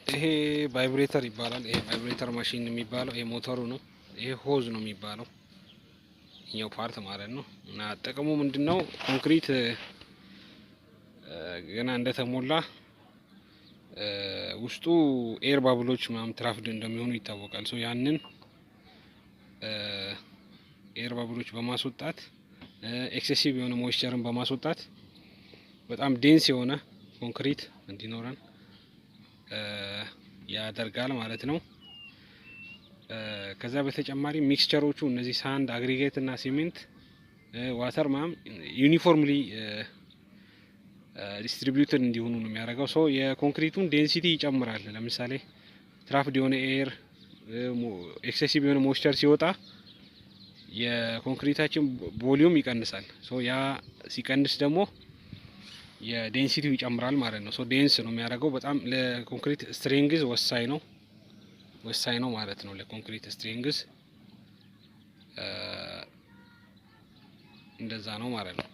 ይሄ ቫይብሬተር ይባላል። ይሄ ቫይብሬተር ማሽን የሚባለው ይሄ ሞተሩ ነው። ይሄ ሆዝ ነው የሚባለው ይሄው ፓርት ማለት ነው። እና ጥቅሙ ምንድነው? ኮንክሪት ገና እንደተሞላ ውስጡ ኤር ባብሎች ምናምን ትራፍድ እንደሚሆኑ ይታወቃል። ሶ ያንን ኤር ባብሎች በማስወጣት ኤክሴሲቭ የሆነ ሞይስቸርን በማስወጣት በጣም ዴንስ የሆነ ኮንክሪት እንዲኖረን ያደርጋል ማለት ነው። ከዛ በተጨማሪ ሚክስቸሮቹ እነዚህ ሳንድ፣ አግሪጌት እና ሲሜንት፣ ዋተር ምናምን ዩኒፎርምሊ ዲስትሪቢዩትድ እንዲሆኑ ነው የሚያደርገው። ሶ የኮንክሪቱን ዴንሲቲ ይጨምራል። ለምሳሌ ትራፍድ የሆነ ኤር፣ ኤክሴሲቭ የሆነ ሞይስቸር ሲወጣ የኮንክሪታችን ቮሊዩም ይቀንሳል። ሶ ያ ሲቀንስ ደግሞ የዴንሲቲው ይጨምራል ማለት ነው። ሶ ዴንስ ነው የሚያደርገው። በጣም ለኮንክሪት ስትሬንግዝ ወሳኝ ነው ማለት ነው። ለኮንክሪት ስትሬንግዝ እንደዛ ነው ማለት ነው።